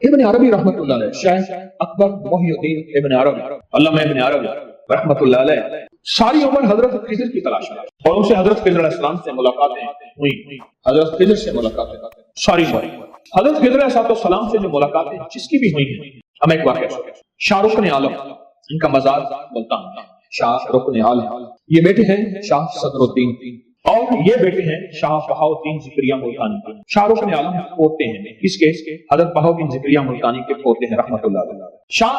ابن عربی رحمۃ اللہ علیہ، شیخ اکبر محی الدین ابن عربی، علامہ ابن عربی رحمۃ اللہ علیہ، ساری عمر حضرت خضر کی تلاش میں، اور ان سے حضرت خضر علیہ السلام سے ملاقاتیں ہوئی، حضرت خضر سے ملاقاتیں ساری عمر۔ حضرت خضر علیہ السلام سے جو ملاقاتیں جس کی بھی ہوئی ہیں، ہم ایک واقعہ سنیں۔ شاہ رکن عالم، ان کا مزار ملتان ہے، شاہ رکن عالم، یہ بیٹے ہیں شاہ صدر الدین، اور یہ بیٹے ہیں شاہ بہاؤالدین زکریہ ملتانی کے۔ شاہ رکن عالم پوتے ہیں کس کے؟ حضرت بہاؤالدین زکریہ ملتانی کے پوتے ہیں رحمۃ اللہ علیہ۔ شاہ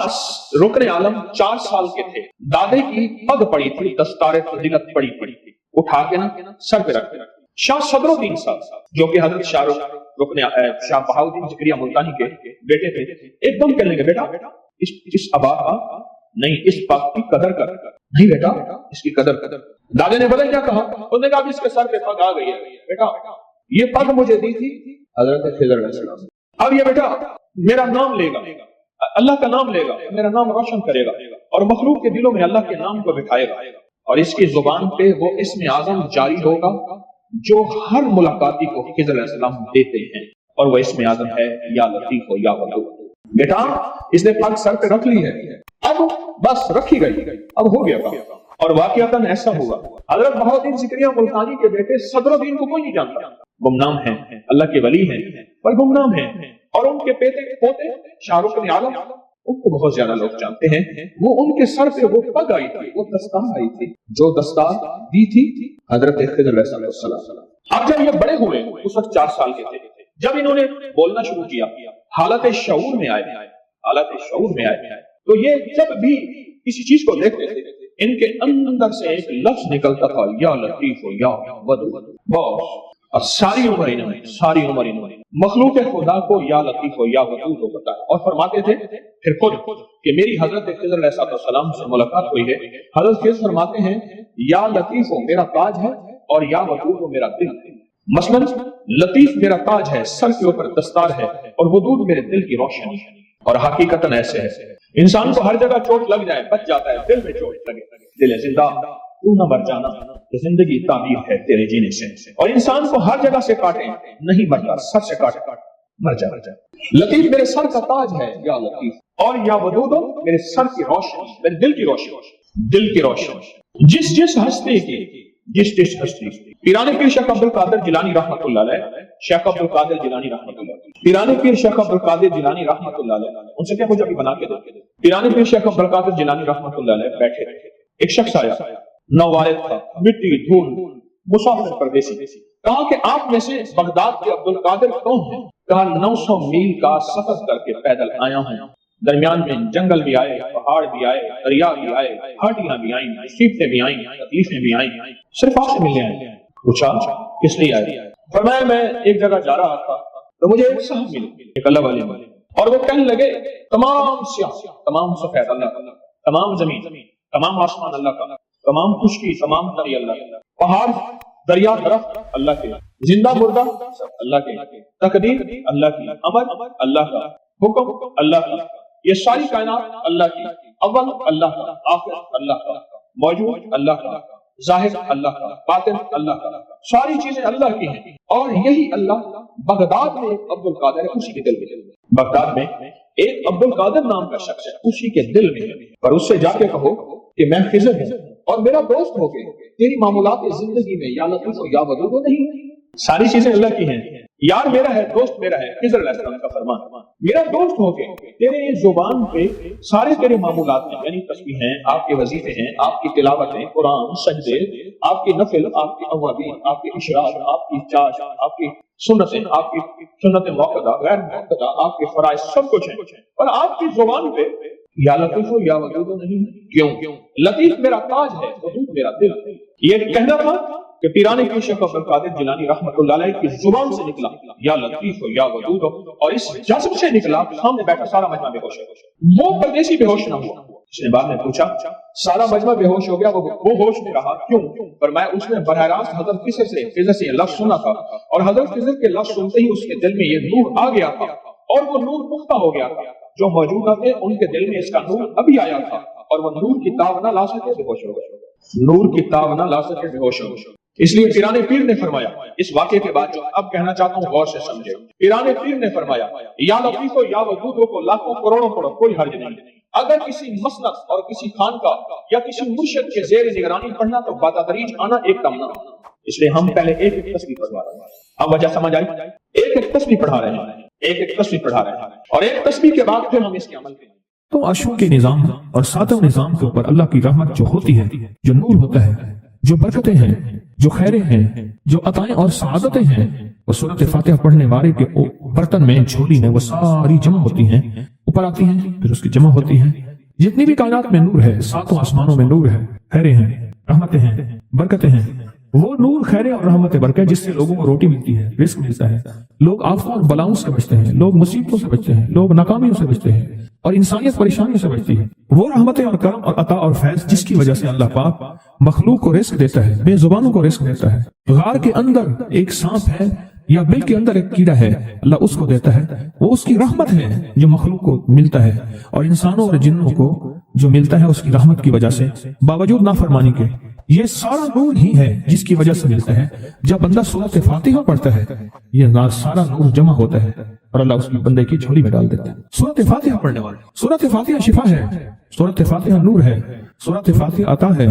رکن عالم 4 سال کے تھے، دادے کی پگ پڑی تھی، دستار فضیلت پڑی تھی، اٹھا کے نا سر پہ رکھ کے۔ شاہ صدر الدین صاحب جو کہ حضرت شاہ بہاؤالدین زکریہ ملتانی کے بیٹے تھے، ایک دم کہنے لگے بیٹا اس ابا کا نہیں، اس پگ کی قدر کر، نہیں بیٹا اس کی قدر کر۔ دادے نے بولے کیا کہا؟ انہوں نے کہا کہ اس کے سر پہ پگ آ گئی ہے، بیٹا یہ پگ مجھے دی تھی حضرت خضر علیہ السلام، اب یہ بیٹا میرا نام لے گا، اللہ کا نام لے گا، میرا نام روشن کرے گا، اور مخلوق کے دلوں میں اللہ کے نام کو بٹھائے گا، اور اس کی زبان پہ وہ اسم اعظم جاری ہوگا جو ہر ملاقاتی کو خضر علیہ السلام دیتے ہیں، اور وہ اسم اعظم ہے یا لطیف ہو یا ودود۔ بیٹا اس نے پگ سر پہ رکھ لی ہے، اب بس رکھی گئی، اب ہو گیا کام۔ اور واقعتاً ایسا ہوا، حضرت بہاؤالدین زکریہ ملتانی کے بیٹے صدر الدین کو کوئی نہیں جانتا، گمنام ہیں، اللہ کے ولی ہیں پر گمنام ہیں، اور ان کے پوتے شاہ رکن عالم ان کو بہت زیادہ لوگ جانتے ہیں۔ وہ ان کے سر پہ وہ پگ آئی تھی، وہ دستار آئی تھی جو دستار دی تھی حضرت خضر علیہ السلام۔ اب جب یہ بڑے ہوئے، اس وقت 4 سال کے تھے، جب انہوں نے بولنا شروع کیا، حالت شعور میں آئے، تو یہ جب بھی کسی چیز کو دیکھتے تھے ان کے اندر سے ایک لفظ نکلتا تھا یا لطیف ہو یا ودود، بس۔ اور ساری عمر انہوں نے مخلوق خدا کو یا لطیف ہو یا ودود کو بتایا، اور فرماتے تھے پھر خود کہ میری حضرت خضر علیہ السلام سے ملاقات ہوئی ہے، حضرت خضر فرماتے ہیں یا لطیف ہو میرا تاج ہے، اور یا ودود ہو میرا دل ہے۔ مثلا لطیف میرا تاج ہے، سر کے اوپر دستار ہے، اور ودود میرے دل کی روشنی ہے۔ اور حقیقتاً ایسے ہے، انسان کو ہر جگہ چوٹ لگ جائے بچ جاتا ہے، دل میں چوٹ لگے، دل زندہ تو نہ مر جانا، کہ زندگی تعبیر ہے تیرے جینے سے، اور انسان کو ہر جگہ سے کاٹے نہیں مرتا، سر سے کاٹے مر جاتا۔ لطیف میرے سر کا تاج ہے یا لطیف، اور یا ودود میرے سر کی روشنی، میرے دل کی روشنی۔ جس ہستی کی پیران پیر شیخ عبد القادر جیلانی رحمۃ اللہ علیہ، شیخ عبد القادر جیلانی رحمۃ اللہ علیہ، پیران پیر شیخ عبد القادر جیلانی رحمۃ اللہ علیہ، ان سے کیا کچھ ابھی بنا کے دو۔ پیران پیر شیخ عبد القادر جیلانی رحمۃ اللہ علیہ بیٹھے، ایک شخص آیا، نووارد تھا، مٹی دھول مسافر پردیسی، کہا کہ آپ میں سے بغداد کے عبد القادر کون ہیں؟ کہا 900 میل کا سفر کر کے پیدل آیا ہوں، درمیان میں جنگل بھی آئے، پہاڑ بھی آئے، دریا بھی آئے، ہاٹیاں بھی آئیں، مصیبتیں بھی آئیں، تکلیفیں بھی آئیں، صرف آپ سے ملنے آئے۔ پوچھا کس لیے آئے؟ فرمایا میں ایک جگہ جا رہا تھا تو مجھے ایک صاحب ملے، ایک اللہ والے ملے، اور وہ کہنے لگے تمام سیاہ، تمام سفید اللہ کا، تمام زمین، تمام آسمان اللہ کا، تمام خشکی، تمام تری اللہ کا، پہاڑ دریا درخت اللہ کے، زندہ مردہ سب اللہ کے، تقدیر اللہ کی، امر اللہ کا، حکم اللہ کا، یہ ساری کائنات اللہ کی، اول اللہ کا، آخر اللہ کا، موجود اللہ کا، ظاہر اللہ کا، باطن اللہ کا، ساری چیزیں اللہ کی ہیں۔ اور یہی اللہ بغداد میں ایک عبد القادر ہے، اسی کے دل میں، بغداد میں ایک عبد القادر نام کا شخص ہے، اسی کے دل میں ہے، پر اس سے جا کے کہو کہ میں خضر ہوں اور میرا دوست ہو کے تیری معمولات زندگی میں یا لطیف ہو یا ودود ہو نہیں، ساری چیزیں اللہ کی ہیں، یار میرا ہے، دوست میرا ہے، خضر علیہ السلام کا فرمان، میرا دوست ہو کے تیرے زبان پہ سارے تیرے معمولات ہیں، یعنی تسبیح ہیں، آپ کے وظیفے ہیں، آپ کی تلاوتیں، قرآن، سجدے، آپ کی نفل، آپ کی اوابین، آپ کے اشراق، آپ کی چاش، آپ کی سنتیں، آپ کی سنت موقدہ، غیر موقدہ، آپ کے فرائض، سب کچھ ہیں، اور آپ کی زبان پہ یا لطیف ہو یا ودود نہیں۔ کیوں؟ لطیف میرا تاج ہے، ودود میرا دل ہے۔ یہ کہنا تھا کہ پیران پیر شیخ عبد القادر جیلانی رحمۃ اللہ علیہ کی زبان سے نکلا یا لطیف ہو یا ودود ہو، اور اس جذب سے نکلا، سامنے بیٹھا سارا مجمع بے ہوش ہے، وہ پردیسی بے ہوش نہ ہوا۔ اس نے بعد میں پوچھا، سارا مجمع بے ہوش ہو گیا، وہ ہوش میں رہا کیوں؟ فرمایا اس نے براہ راست حضرت خضر سے لفظ سنا تھا، اور حضرت خضر کے لفظ سنتے ہی اس کے دل میں یہ نور آ گیا تھا، اور وہ نور پختہ ہو گیا تھا، جو موجودہ تھے ان کے دل میں اس کا نور ابھی آیا تھا، اور وہ نور کی تاب نہ لا سکے، بے ہوش ہو گئے، نور کی تاب نہ لا سکے، بے ہوش ہو گئے۔ اس لیے پیران پیر نے فرمایا، اس واقعے کے بعد جو اب کہنا چاہتا ہوں غور سے سمجھے، پیران پیر نے فرمایا یا لطیف یا ودود کو لاکھوں کروڑوں پڑھو کوئی حرج نہیں، اگر کسی مسند اور کسی خانقاہ یا کسی مرشد کے زیر نگرانی پڑھنا تو بتدریج آنا ایک دم نہ، اس لیے ہم پہلے ایک ایک تسبیح پڑھوا رہے ہیں۔ اب وجہ سمجھ آئی؟ ایک ایک تسبیح پڑھا رہے ہیں، ایک ایک تسبیح پڑھا رہے ہیں، اور ایک تسبیح کے بعد پھر ہم اس کے عمل کریں۔ تو عشروں کے نظام اور ساتوں نظام کے اوپر اللہ کی رحمت جو ہوتی ہے، جو نور ہوتا ہے، جو برکتیں ہیں، جو خیریں ہیں، جو عطائیں اور سعادتیں ہیں، وہ سورۃ فاتحہ پڑھنے والے کے برتن میں، جھولی میں وہ ساری جمع ہوتی ہیں، اوپر آتی ہیں، پھر اس کی جمع ہوتی ہیں۔ جتنی بھی کائنات میں نور ہے، ساتوں آسمانوں میں نور ہے، خیریں ہیں، رحمتیں ہیں، برکتیں ہیں، وہ نور، خیریں اور رحمت برکت جس سے لوگوں کو روٹی ملتی ہے، رزق ملتا ہے، لوگ آفتوں اور بلاؤں سے بچتے ہیں، لوگ مصیبتوں سے بچتے ہیں، لوگ ناکامیوں سے بچتے ہیں، اور انسانیت پریشانیوں سے بچتی ہے۔ وہ رحمتیں اور کرم اور عطا اور فیض جس کی وجہ سے اللہ پاک مخلوق کو رزق دیتا ہے، بے زبانوں کو رزق دیتا ہے۔ غار کے اندر ایک سانپ ہے یا بل کے اندر ایک کیڑا ہے، اللہ اس کو دیتا ہے، وہ اس کی رحمت ہے جو مخلوق کو ملتا ہے، اور انسانوں اور جنوں کو جو ملتا ہے اس کی رحمت کی وجہ سے، باوجود نافرمانی کے۔ یہ سارا نور ہی ہے جس کی وجہ سے ملتا ہے۔ جب بندہ سورۃ فاتحہ پڑھتا ہے، یہ سارا نور جمع ہوتا ہے اور اللہ اس کی بندے کی جھولی میں ڈال دیتا ہے۔ سورۃ فاتحہ پڑھنے والے، سورۃ فاتحہ شفا ہے، سورۃ فاتحہ نور ہے، سورۃ فاتحہ عطا ہے،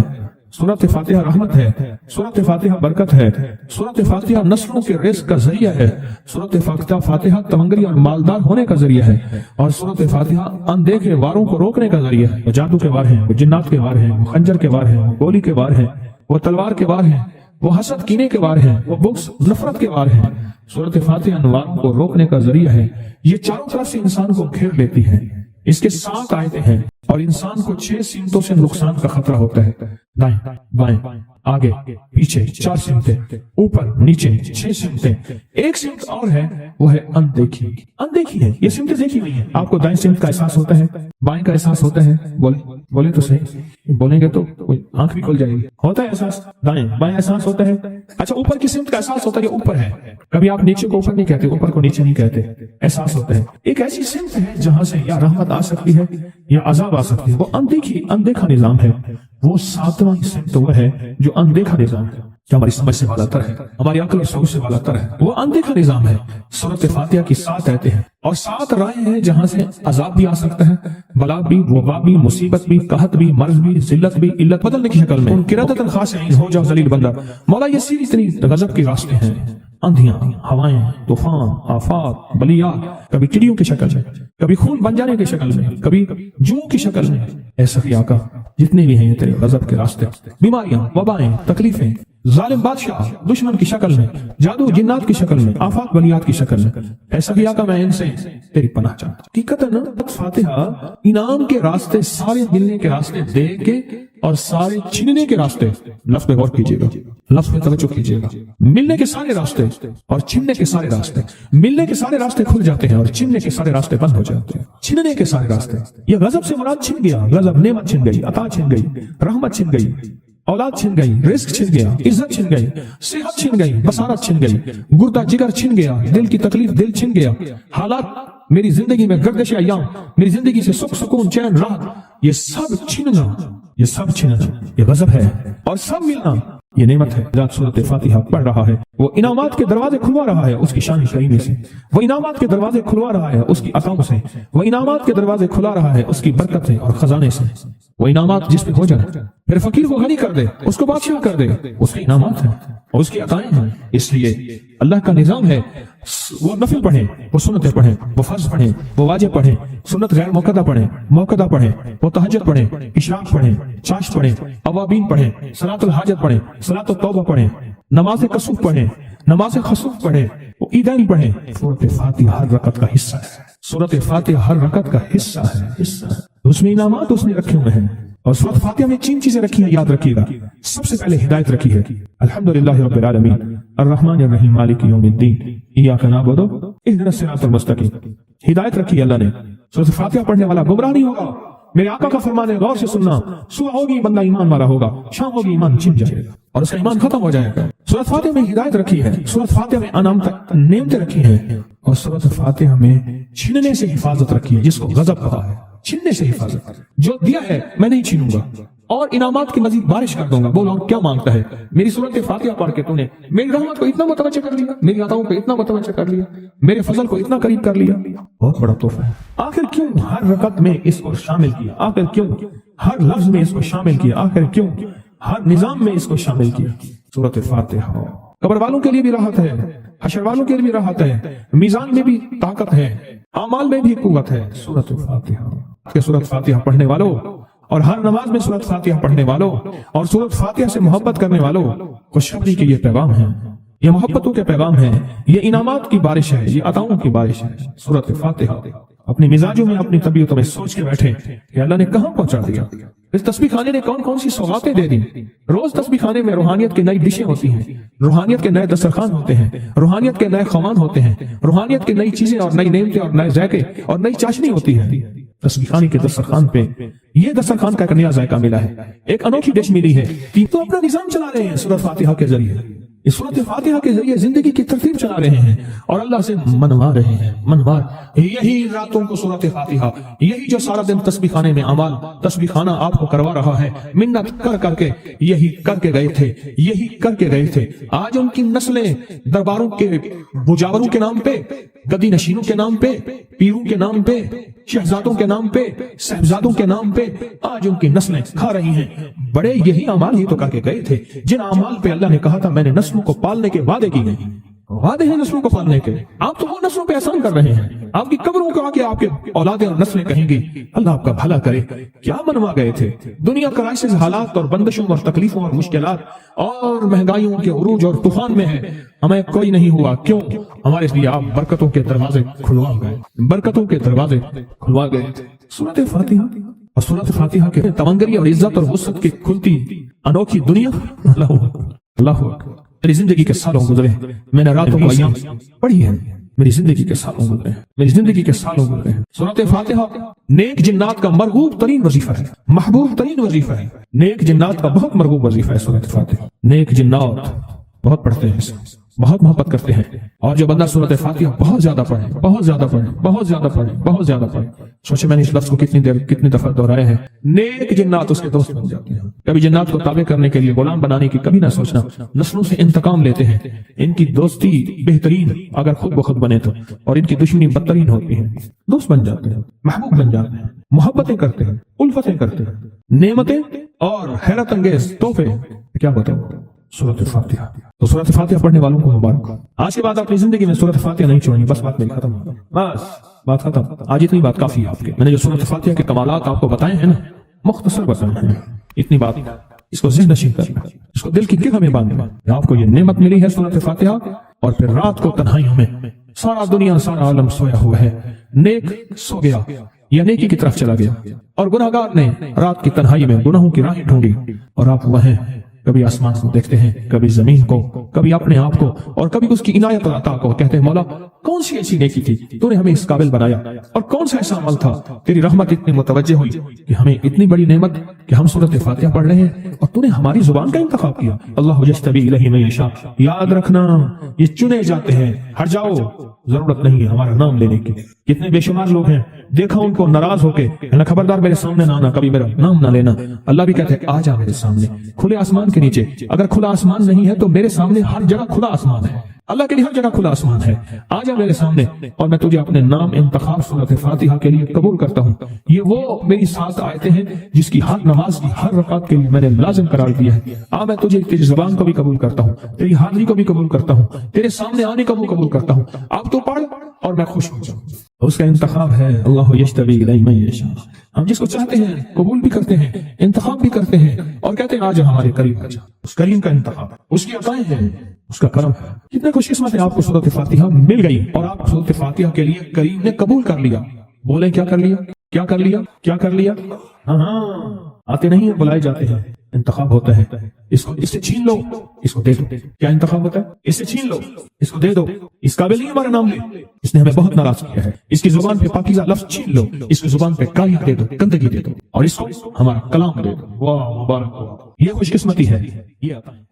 سورۃ فاتحہ رحمت ہے، سورۃ فاتحہ برکت ہے، سورۃ فاتحہ نسلوں کے رزق کا ذریعہ ہے، سورۃ فاتحہ تمنگری اور مالدار ہونے کا ذریعہ ہے، اور سورۃ فاتحہ اندیکھے واروں کو روکنے کا ذریعہ ہے۔ وہ جادو کے وار ہیں، وہ جنات کے وار ہیں، وہ خنجر کے وار ہیں، وہ گولی کے وار ہیں، وہ تلوار کے وار ہیں، وہ حسد کینے کے وار ہیں، وہ بغض نفرت کے وار ہیں۔ سورۃ فاتحہ ان واروں کو روکنے کا ذریعہ ہے۔ یہ چاروں طرف سے انسان کو گھیر لیتی ہے۔ اس کے 7 آیتیں ہیں اور انسان کو 6 سمتوں سے نقصان کا خطرہ ہوتا ہے، دائیں بائیں آگے پیچھے 4 سمتیں، اوپر نیچے 6 سمتیں۔ ایک سمت اور ہے، وہ ہے اندیکھی۔ اندیکھی ہے، یہ سمتیں دیکھی ہوئی ہیں۔ آپ کو دائیں سمت کا احساس ہوتا ہے، بائیں کا احساس ہوتا ہے، بولے تو صحیح، بولیں گے تو آنکھ بھی کھل جائے گی۔ ہوتا ہے احساس، دائیں بائیں احساس ہوتا ہے۔ اچھا، اوپر کی سمت کا احساس ہوتا ہے، یہ اوپر ہے۔ کبھی آپ نیچے کو اوپر نہیں کہتے، اوپر کو نیچے نہیں کہتے، احساس ہوتا ہے۔ ایک ایسی سمت ہے جہاں سے یا رحمت آ سکتی ہے یا عذاب آ سکتی ہے، وہ اندیکھا نظام ہے۔ وہ 7واں سمت وہ ہے جو اندیکھا نظام ہے، جو ہماری سمجھ سے بالاتر ہے، ہماری عقل اور سوچ سے بالاتر ہے۔ وہ اندیکھا نظام ہے۔ سورۃ فاتحہ کی 7 آیتیں ہیں اور 7 راہیں ہیں جہاں سے عذاب بھی آ سکتا ہے، بلا بھی، وبا بھی، مصیبت بھی، قحط بھی، مرض بھی، ذلت بھی، علت بدلنے کی شکل میں۔ قرادۃ خاصعین، ہو جاؤ ذلیل بندہ۔ مولا یہ سیدھی اتنی غضب کے راستے ہیں، اندھیاں، ہوائیں، طوفان، آفات، بلیات، کبھی چڑیوں کی شکل میں، کبھی خون بن جانے کی شکل میں، کبھی جو کی شکل میں۔ اے سخی آقا، جتنے بھی ہیں یہ تیرے غضب کے راستے، بیماریاں، وبائیں، تکلیفیں، ظالم بادشاہ دشمن کی شکل میں، جادو جنات کی شکل میں، آفات بلیات کی شکل میں، اے سخی آقا میں ان سے تیری پناہ چاہتا ہوں۔ حقیقتاً فاتحہ انعام کے راستے، سارے ملنے کے راستے دے کے اور سارے چھننے کے راستے، لفظ پہ غور کیجیے گا، لفظ پہ توجہ کیجیے گا۔ ملنے کے سارے راستے اور چھننے کے سارے راستے، ملنے کے سارے راستے کھل جاتے ہیں اور چھننے کے سارے راستے بند ہو جاتے ہیں۔ چھننے کے سارے راستے، یہ غضب سے مراد چھن گیا، غضب نعمت چھن گئی، عطا چھن گئی، رحمت چھن گئی، اولاد چھن گئی، رزق چھن گیا، عزت چھن گئی، صحت چھن گئی، بصارت چھن گئی، گردہ جگر چھن گیا، دل کی تکلیف دل چھن گیا، حالات میری زندگی میں، گردش ایام میری زندگی سے، سکھ سکون چین راحت، یہ سب چھننا، یہ سب چھننا یہ غضب ہے، اور سب ملنا یہ نعمت ہے۔ ذات سورۃ فاتحہ پڑھ رہا ہے، وہ انعامات کے دروازے کھلوا رہا ہے اس کی شان کریمی سے، وہ انعامات کے دروازے کھلوا رہا ہے اس کی عطاؤں سے، وہ انعامات کے دروازے کھلا رہا ہے اس کی برکت سے اور خزانے سے۔ وہ انعامات جس پہ ہو جائے، پھر فقیر کو غنی کر دے، اس کو بادشاہ کر دے، اس کے انعامات ہیں اور اس کی عطائیں ہیں۔ اس لیے اللہ کا نظام ہے، وہ نفل پڑھیں، وہ سنتیں پڑھیں، وہ فرض پڑھیں، وہ واجب پڑھیں، سنت غیر موقدہ پڑھیں، موقدہ پڑھیں، وہ تہجد پڑھیں، اشراق پڑھیں، چاشت پڑھیں، اوابین پڑھیں، صلاۃ الحاجت پڑھیں، صلاۃ التوبہ پڑھیں، نماز کسوف پڑھیں، نماز خسوف پڑھیں، وہ عیدین پڑھیں۔ سورۃ فاتحہ ہر رکعت کا حصہ ہے، سورۃ فاتحہ ہر رکعت کا حصہ ہے، اس میں انعامات اس نے رکھے ہوئے ہیں۔ اور سورۃ فاتحہ میں 3 چیزیں رکھی ہیں، یاد رکھیے گا۔ سب سے پہلے ہدایت رکھی ہے، الحمدللہ رب العالمین الرحمن الرحیم مالک یوم الدین ایاک نعبد اهدنا الصراط المستقیم۔ ہدایت رکھی اللہ نے۔ سورۃ فاتحہ پڑھنے والا گمراہ نہیں ہوگا۔ میرے آقا کا فرمان ہے، غور سے سننا، صبح ہوگی بندہ ایمان والا ہوگا، شام ہوگی ایمان چھن جائے گا اور اس کا ایمان ختم ہو جائے گا۔ سورۃ فاتحہ میں ہدایت رکھی ہے، سورۃ فاتحہ میں انعام تک نعمتیں رکھی ہیں، اور سورۃ فاتحہ میں چھننے سے حفاظت رکھی ہے، جس کو غضب کہا ہے، چھننے سے حفاظت۔ جو دیا ہے میں نہیں چھینوں گا، اور انعامات کی مزید بارش کر دوں گا. بول اور کیا مانگتا ہے؟ میری سورت فاتحہ پڑھ کے تو نے میری رحمت کو اتنا متوجہ کر لیا, میری عطاؤں کو اتنا متوجہ کر لیا, میرے فضل کو اتنا قریب کر لیا. بہت بڑا تحفہ ہے. آخر کیوں ہر رکعت میں اس کو شامل کیا؟ آخر کیوں ہر لفظ میں اس کو شامل کیا؟ آخر کیوں ہر نظام میں اس کو شامل کیا؟ سورت فاتحہ قبر والوں کے لیے بھی راحت ہے, حشر والوں کے لیے بھی راحت ہے, میزان میں بھی طاقت ہے, اعمال میں بھی قوت ہے. سورت فاتحہ. سورت فاتحہ پڑھنے والوں اور ہر نماز میں سورت فاتحہ پڑھنے والوں اور سورت فاتحہ سے محبت کرنے والوں خوشخبری کے یہ پیغام ہے, یہ محبتوں کے پیغام ہے, یہ انعامات کی بارش ہے, یہ عطاؤں کی بارش ہے. سورت فاتحہ اپنی مزاجوں میں, اپنی طبیعتوں میں سوچ کے بیٹھے کہ اللہ نے کہاں پہنچا دیا. اس تسبیح خانے نے کون کون سی سوغاتیں دے دی. روز تسبیح خانے میں روحانیت کی نئی ڈشیں ہوتی ہیں, روحانیت کے نئے دسترخوان ہوتے ہیں, روحانیت کے نئے خوان ہوتے ہیں, روحانیت کی نئی چیزیں اور نئی نعمتیں اور نئے ذائقے اور نئی چاشنی ہوتی ہے. تسبیح خانے کے دسترخوان پہ یہ دسترخوان کا ایک نیا ذائقہ ملا ہے, ایک انوکھی ڈش ملی ہے. تو اپنا نظام چلا رہے ہیں سورت فاتحہ کے ذریعے, اس سورت فاتحہ کے ذریعے زندگی کی ترتیب چلا رہے ہیں اور اللہ سے منوا رہے ہیں. منوا یہی راتوں کو سورت فاتحہ, یہی جو سارا دن تسبیح خانے میں اعمال تسبیح خانہ آپ کو کروا رہا ہے, منت کر کر کے یہی کر کے گئے تھے, یہی کر کے گئے تھے. آج ان کی نسلیں درباروں کے بجاوروں کے نام پہ, گدی نشینوں کے نام پہ, پیروں کے نام پہ, شہزادوں کے نام پہ, صاحبزادوں کے نام پہ آج ان کی نسلیں کھا رہی ہیں. بڑے یہی اعمال ہی تو کر کے گئے تھے جن اعمال پہ اللہ نے کہا تھا میں نے نسلوں کو پالنے کے وعدے کی گئے. وعدے ہیں نسلوں کو پالنے کے, آپ تو وہ نسلوں پہ احسان کر رہے ہیں. آپ کی قبروں کو آکے آپ کے اولادیں اور نسلیں کہیں گی اللہ آپ کا بھلا کرے. کیا منوا گئے تھے؟ دنیا کرائسس, حالات اور بندشوں اور تکلیفوں اور مشکلات اور مہنگائیوں کے عروج اور طوفان میں ہے, ہمیں کوئی نہیں ہوا. کیوں؟ ہمارے لیے آپ برکتوں کے دروازے کھلوا گئے, برکتوں کے دروازے کھلوا گئے. سورت فاتحہ اور سورت فاتحہ کے تمنگری اور عزت اور وسعت کی کھلتی انوکھی دنیا. اللہ اللہ میری زندگی کے سالوں گزرے, میں نے راتوں کو ایام پڑھی ہے, میری زندگی کے سالوں گزرے, میری زندگی کے سالوں گزرے. سورت فاتحہ نیک جنات کا مرغوب ترین وظیفہ ہے, محبوب ترین وظیفہ ہے. نیک جنات کا بہت مرغوب وظیفہ ہے سورت فاتحہ. نیک جنات بہت پڑھتے ہیں, بہت محبت کرتے ہیں. اور جو بندہ سورت فاتحہ بہت زیادہ پڑھے, بہت زیادہ پڑھے, بہت زیادہ پڑھے, بہت زیادہ پڑھے, سوچے میں نے اس لفظ کو کتنی دیر کتنی دفعہ دہرایا ہے, نیک جنات اس کے دوست بن جاتے ہیں. کبھی جنات کو تابع کرنے کے لیے غلام بنانے کی کبھی نہ سوچنا, نسلوں سے انتقام لیتے ہیں. ان کی دوستی بہترین اگر خود بخود بنے تو, اور ان کی دشمنی بدترین ہوتی ہے. دوست بن جاتے ہیں, محبوب بن جاتے ہیں, محبتیں کرتے ہیں, الفتیں کرتے ہیں, نعمتیں اور حیرت انگیز تحفے. کیا بتاؤں سورت فاتحہ. تو سورت فاتحہ پڑھنے والوں کو مبارک. آج کے بعد اپنی زندگی میں سورت فاتحہ نہیں چھوڑنی. بس بات میری ختم, بس بات ختم. آج اتنی بات کافی ہے آپ کے. میں نے جو سورت فاتحہ کے کمالات آپ کو بتائے ہیں نا, مختصر بتائے ہیں, اتنی بات. اس کو ذہن نشین کرنا, اس کو دل کی گرہ میں باندھنا. آپ کو یہ نعمت ملی ہے سورت فاتحہ, اور پھر رات کو تنہائیوں میں سارا دنیا سارا عالم سویا ہوا ہے, نیک سو گیا یا نیکی کی طرف چلا گیا, اور گناہگار نے رات کی تنہائی میں گناہوں کی راہیں ڈھونڈی, اور آپ وہ ہیں کبھی آسمان کو دیکھتے ہیں, کبھی زمین کو, کبھی اپنے آپ کو, اور کبھی اس کی عنایت اور عطا کو. کہتے ہیں مولا کون سی ایسی نیکی تھی تو نے ہمیں اس قابل بنایا, اور کون سا ایسا عمل تھا تیری رحمت اتنی متوجہ ہوئی کہ ہمیں اتنی بڑی نعمت کہ ہم سورت فاتحہ پڑھ رہے ہیں اور تو نے ہماری زبان کا انتخاب کیا. اللہ یجتبی الیہ من یشاء. یاد رکھنا یہ چنے جاتے ہیں, ہٹ جاؤ, ضرورت نہیں ہے ہمارا نام لینے کی. کتنے بے شمار لوگ ہیں, دیکھا ان کو ناراض ہو کے خبردار میرے سامنے نہ آنا, کبھی میرا نام نہ لینا. اللہ بھی کہتے ہیں آ جا میرے سامنے, کھلے آسمان کے نیچے. اگر کھلا آسمان نہیں ہے تو میرے سامنے ہر جگہ کھلا آسمان ہے. اللہ کے لیے ہر جگہ کھلا آسمان ہے. آ جا میرے سامنے اور میں تجھے اپنے نام انتخاب سورت فاتحہ کے لیے قبول کرتا ہوں. یہ وہ میری 7 آیتیں ہیں جس کی ہر نماز کی ہر رکعت کے لیے میں نے لازم قرار دیا ہے. میں تجھے تیری زبان کو بھی قبول کرتا ہوں, تیری حاضری کو بھی قبول کرتا ہوں, تیرے سامنے آنے کو بھی قبول کرتا ہوں. اب تو پڑھ اور میں خوش ہو جاؤں. اس کا انتخاب ہے اللہ یجتبی الیہ من یشاء. ہم جس کو چاہتے ہیں قبول بھی کرتے ہیں, انتخاب بھی کرتے ہیں, اور کہتے ہیں آج ہمارے قریب آ جا. اس کریم کا انتخاب, اس کی عطائیں ہیں, اس کا کرم ہے. کتنے خوش قسمت ہے آپ کو سورت فاتحہ مل گئی, اور آپ سورت فاتحہ کے لیے کریم نے قبول کر لیا. بولیں کیا کر لیا, کیا کر لیا, کیا کر لیا؟ ہاں آتے نہیں ہیں, بلائے جاتے ہیں. انتخاب ہوتا ہے, اس سے چھین لو, اس کو دے دو. کیا انتخاب ہوتا ہے؟ اس سے چھین لو, اس کو دے دو. اس قابل نہیں ہمارا نام لے, اس نے ہمیں بہت ناراض کیا ہے. اس کی زبان پہ پاکیزہ لفظ چھین لو, اس کی زبان پہ کالیاں دے دو, گندگی دے دو, اور اس کو ہمارا کلام دے دو. واہ مبارک. یہ خوش قسمتی ہے, یہ آتا ہے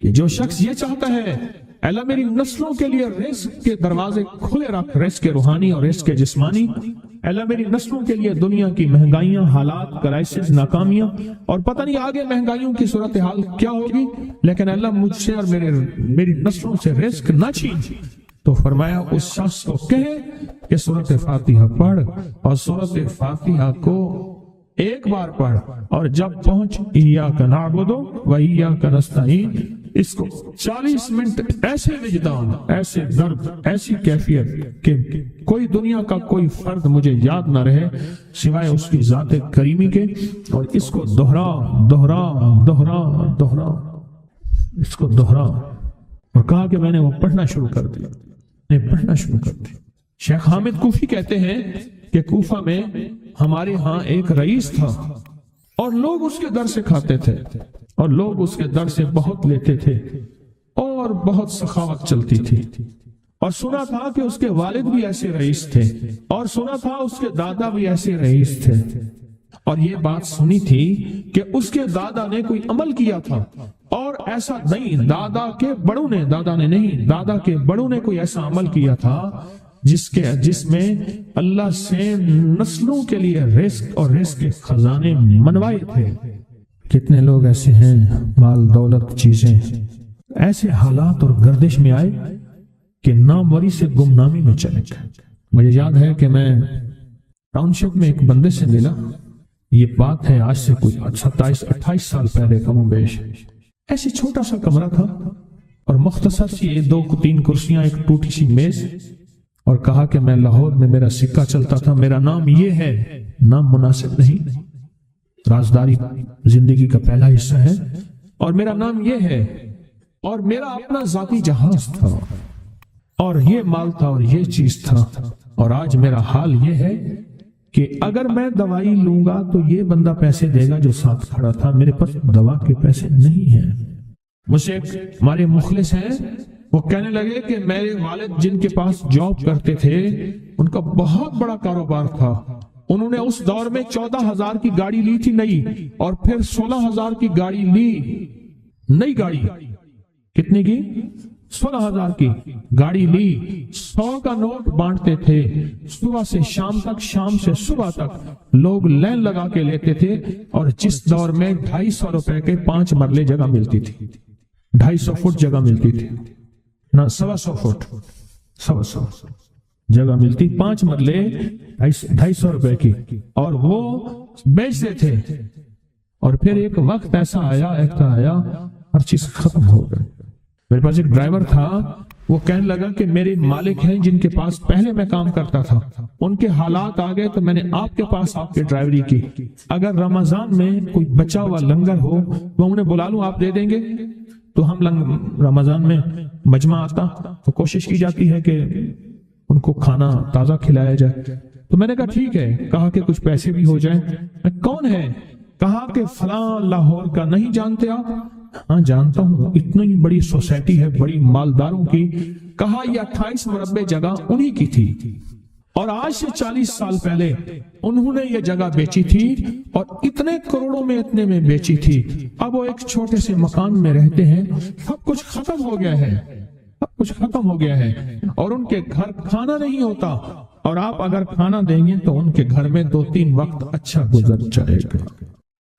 کہ جو شخص یہ چاہتا ہے اللہ میری نسلوں کے لیے رزق کے دروازے کھلے رکھ، رزق روحانی اور رزق جسمانی۔ اللہ میری نسلوں کے لیے دنیا کی مہنگائیاں، حالات، کرائسس، ناکامیاں، اور پتہ نہیں آگے مہنگائیوں کی صورتحال کیا ہوگی، لیکن اللہ مجھ سے اور میری نسلوں سے رزق نہ چھین۔ تو فرمایا اس شخص کو کہے کہ سورۃ فاتحہ پڑھ، اور سورۃ فاتحہ کو ایک بار پڑھ، اور جب پہنچ ایاک نعبد و ایاک نستعین، اس کو 40 منٹ ایسے وجدان، ایسے درد، ایسی کیفیت کہ کوئی دنیا کا کوئی فرد مجھے یاد نہ رہے سوائے اس کی ذات کریمی کے، اور اس کو دہرا دہرا دہرا دہرا، اس کو دہرا۔ اور کہا کہ میں نے وہ پڑھنا شروع کر دیا، پڑھنا شروع کر دیا۔ شیخ حامد کوفی کہتے ہیں کہ کوفہ میں ہمارے ہاں ایک رئیس تھا، اور لوگ اس کے در سے کھاتے تھے، اور لوگ اس کے در سے بہت لیتے تھے، اور بہت سخاوت چلتی تھی۔ اور سنا تھا کہ اس کے والد بھی ایسے رئیس تھے، اور سنا تھا اس کے دادا بھی ایسے رئیس تھے، اور یہ بات سنی تھی کہ اس کے دادا نے کوئی عمل کیا تھا، اور ایسا نہیں، دادا کے بڑوں نے کوئی ایسا عمل کیا تھا جس میں اللہ سے نسلوں کے لیے رزق اور رزق کے خزانے منوائے تھے۔ کتنے لوگ ایسے ہیں، مال دولت چیزیں، ایسے حالات اور گردش میں آئے کہ ناموری سے گمنامی میں چلے گئے۔ مجھے یاد ہے کہ میں ٹاؤن شپ میں ایک بندے سے ملا، یہ بات ہے آج سے کوئی 27-28 سال پہلے کم و بیش۔ ایسے چھوٹا سا کمرہ تھا، اور مختصر سی 2-3 کرسیاں، ایک ٹوٹی سی میز، اور کہا کہ میں لاہور میں میرا سکہ چلتا تھا، میرا نام یہ ہے، نام مناسب نہیں، رازداری زندگی کا پہلا حصہ ہے، اور میرا نام یہ ہے، اور میرا اپنا ذاتی جہاز تھا، اور یہ مال تھا، اور یہ چیز تھا، اور آج میرا حال یہ ہے کہ اگر میں دوائی لوں گا تو یہ بندہ پیسے دے گا جو ساتھ کھڑا تھا، میرے پاس دوا کے پیسے نہیں ہیں۔ مجھے ہمارے مخلص ہیں، وہ کہنے لگے کہ میرے والد جن کے پاس جاب کرتے تھے، ان کا بہت بڑا کاروبار تھا، انہوں نے اس دور میں 14,000 کی گاڑی لی تھی نئی، اور پھر 16,000 کی گاڑی لی، نئی گاڑی، کتنے کی؟ 16,000 کی گاڑی لی، 100 کا نوٹ بانٹتے تھے، صبح سے شام تک، شام سے صبح تک لوگ لین لگا کے لیتے تھے، اور جس دور میں 250 روپے کے 5 مرلے جگہ ملتی تھی، 250 فٹ جگہ ملتی تھی، نہ 125 فٹ، 125 جگہ ملتی، 5 مرلے 250 روپے کی، اور وہ بیچتے تھے۔ اور پھر ایک وقت ایسا آیا ہر چیز ختم ہو گئی۔ میرے پاس ایک ڈرائیور تھا، وہ کہنے لگا کہ میرے مالک ہیں جن کے پاس پہلے میں کام کرتا تھا، ان کے حالات آ گئے تو میں نے آپ کے پاس آپ کے ڈرائیوری کی، اگر رمضان میں کوئی بچا ہوا لنگر ہو وہ انہیں بلا لوں، آپ دے دیں گے؟ تو ہم رمضان میں مجمع آتا تو کوشش کی جاتی ہے کہ ان کو کھانا تازہ کھلایا جائے۔ تو میں نے کہا ٹھیک ہے، کہا کہ کچھ پیسے بھی ہو جائیں۔ میں کون ہے؟ کہا کہ فلاں لاہور کا، نہیں جانتے آپ؟ ہاں جانتا ہوں، اتنی بڑی سوسائٹی ہے، بڑی مالداروں کی۔ کہا یہ 28 مربع جگہ انہی کی تھی، اور آج سے 40 سال پہلے انہوں نے یہ جگہ بیچی تھی، اور اتنے کروڑوں میں اتنے میں بیچی تھی۔ اب وہ ایک چھوٹے سے مکان میں رہتے ہیں، سب کچھ ختم ہو گیا ہے، سب کچھ ختم ہو گیا ہے، اور ان کے گھر کھانا نہیں ہوتا، اور آپ اگر کھانا دیں گے تو ان کے گھر میں 2-3 وقت اچھا گزر جائے گا۔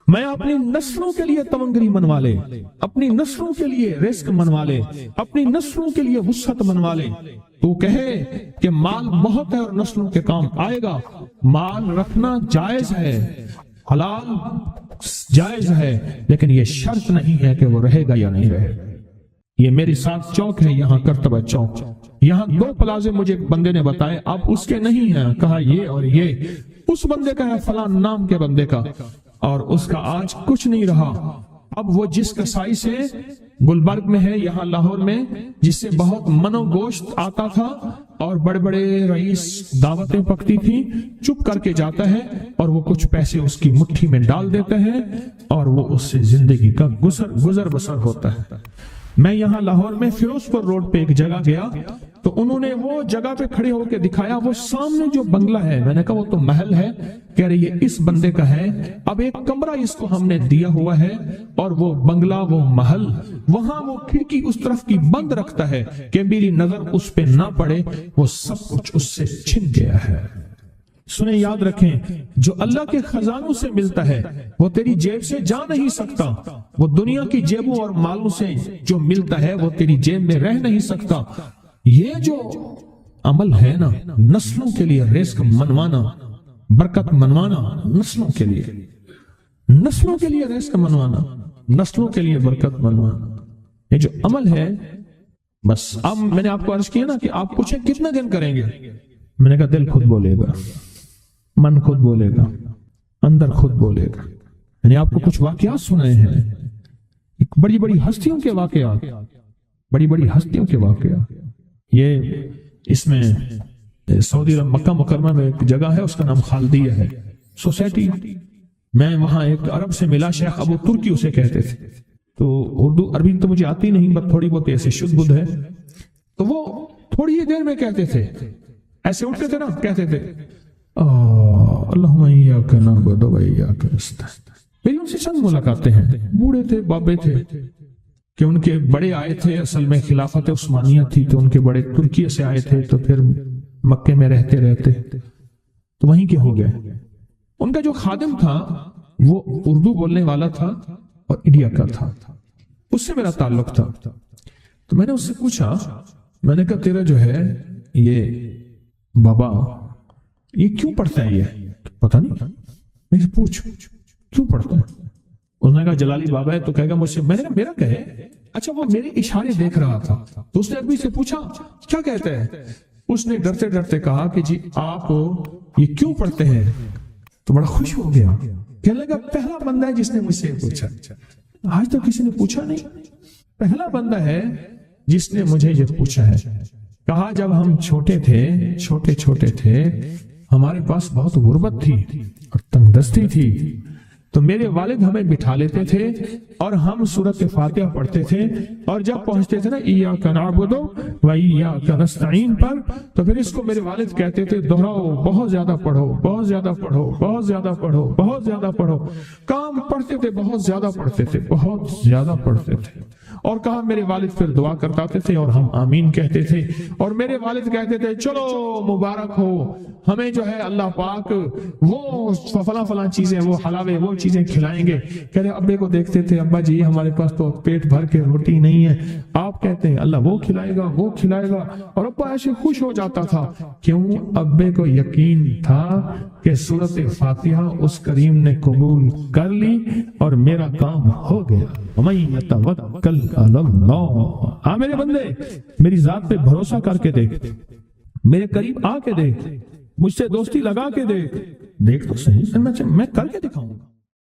میں اپنی نسلوں کے لیے تمنگری منوا لے، اپنی نسلوں کے لیے رزق منوا لے، اپنی نسلوں کے لیے وسعت منوا لے۔ تو کہے کہ مال بہت ہے اور نسلوں کے کام آئے گا، مال رکھنا جائز ہے، حلال جائز ہے، لیکن یہ شرط نہیں ہے کہ وہ رہے گا یا نہیں رہے گا۔ یہ میری ساتھ چوک ہے، یہاں کرتبہ چوک، یہاں 2 پلازے مجھے بندے نے بتائے، اب اس کے نہیں ہیں، کہا یہ اور یہ اس بندے کا ہے، فلاں نام کے بندے کا، اور اس کا آج کچھ نہیں رہا۔ اب وہ جس کسائی سے گلبرگ میں ہے، یہاں لاہور میں، جس سے بہت من و گوشت آتا تھا اور بڑے بڑے رئیس دعوتیں پکتی تھیں، چپ کر کے جاتا ہے اور وہ کچھ پیسے اس کی مٹھی میں ڈال دیتے ہیں اور وہ اس سے زندگی کا گزر بسر ہوتا ہے۔ میں یہاں لاہور میں فیروز پور روڈ پہ ایک جگہ گیا تو انہوں نے وہ جگہ پہ کھڑے ہو کے دکھایا، وہ سامنے جو بنگلہ ہے، میں نے کہا وہ تو محل ہے، کہہ رہے یہ اس بندے کا ہے، اب ایک کمرہ اس کو ہم نے دیا ہوا ہے اور وہ بنگلہ وہ محل وہاں وہ کھڑکی اس طرف کی بند رکھتا ہے کہ میری نظر اس پہ نہ پڑے، وہ سب کچھ اس سے چھن گیا ہے۔ سنیں، یاد رکھیں، جو اللہ کے خزانوں سے ملتا ہے وہ تیری جیب سے جا نہیں سکتا، وہ دنیا کی جیبوں اور مالوں سے جو ملتا ہے وہ تیری جیب میں رہ نہیں سکتا۔ یہ جو عمل ہے نا، نسلوں کے لیے رزق منوانا، برکت منوانا، نسلوں کے لیے رزق منوانا، نسلوں کے لیے برکت منوانا، یہ جو عمل ہے، بس اب میں نے آپ کو عرض کیا نا کہ آپ پوچھیں کتنے دن کریں گے، میں نے کہا دل خود بولے گا، من خود بولے گا، اندر خود بولے گا۔ یعنی آپ کو کچھ واقعات سنائے ہیں، بڑی بڑی ہستیوں کے واقعات، یہ اس میں سعودی عرب مکہ مکرمہ میں ایک جگہ ہے، اس کا نام خالدیہ ہے سوسائٹی۔ میں وہاں ایک عرب سے ملا، شیخ ابو ترکی اسے کہتے تھے، تو اردو عربی تو مجھے آتی نہیں، بس تھوڑی بہت ایسے شدھ بدھ ہے، تو وہ تھوڑی ہی دیر میں کہتے تھے، ایسے اٹھتے تھے نا، کہتے تھے اللہم ایاک نعبد و ایاک نستعین۔ میری ان سے چند ملاقاتیں ہیں، بوڑھے تھے، بابے تھے، کہ ان کے بڑے آئے تھے، اصل میں خلافت عثمانیہ تھی تو ان کے بڑے ترکیہ سے آئے تھے، تو پھر مکے میں رہتے تو وہیں کے ہو گئے۔ ان کا جو خادم تھا وہ اردو بولنے والا تھا اور انڈیا کا تھا، اس سے میرا تعلق تھا، تو میں نے اس سے پوچھا، میں نے کہا تیرا جو ہے یہ بابا یہ کیوں پڑھتا ہے؟ یہ پتہ نہیں، میں سے پوچھ کیوں پڑھتا ہے؟ اس نے کہا جلالی بابا ہے، تو کہے گا مجھ سے، میں نے کہا میرا کہے، اچھا وہ میرے اشارے دیکھ رہا تھا، تو اس نے عربی سے پوچھا کیا کہتا ہے؟ اس نے ڈرتے ڈرتے کہا کہ جی آپ یہ کیوں پڑھتے ہیں؟ تو بڑا خوش ہو گیا، کہنے لگا پہلا بندہ ہے جس نے مجھ سے پوچھا، آج تک کسی نے پوچھا نہیں، پہلا بندہ ہے جس نے مجھے یہ پوچھا ہے۔ کہا جب ہم چھوٹے تھے ہمارے پاس بہت غربت تھی اور تنگ دستی تھی، تو میرے والد ہمیں بٹھا لیتے تھے اور ہم سورۃ فاتحہ پڑھتے تھے، اور جب پہنچتے تھے نا ایاک نعبد و ایاک نستعین پر، تو پھر اس کو میرے والد کہتے تھے دہراؤ، بہت زیادہ پڑھو، بہت زیادہ پڑھو، بہت زیادہ پڑھو، بہت زیادہ پڑھو۔ کام پڑھتے تھے، بہت زیادہ پڑھتے تھے، بہت زیادہ پڑھتے تھے، اور کہا میرے والد پھر دعا کرتے تھے اور ہم آمین کہتے تھے، اور میرے والد کہتے تھے چلو مبارک ہو، ہمیں جو ہے اللہ پاک وہ فلاں چیزیں، وہ حلاوے، وہ چیزیں کھلائیں گے۔ کہہ رہے ابے کو دیکھتے تھے، ابا جی ہمارے پاس تو پیٹ بھر کے روٹی نہیں ہے، آپ کہتے ہیں اللہ وہ کھلائے گا، وہ کھلائے گا، اور ابا ایسے خوش ہو جاتا تھا۔ کیوں؟ ابے کو یقین تھا کہ سورۃ فاتحہ اس کریم نے قبول کر لی اور میرا کام ہو گیا۔ وَمَن يَتَوَکَّلْ عَلَى اللَّهِ، آ میرے بندے میری ذات پہ بھروسہ کر کے دیکھ، میرے قریب آ کے دیکھ، مجھ سے دوستی لگا کے دیکھ تو صحیح، میں کر کے دکھاؤں گا۔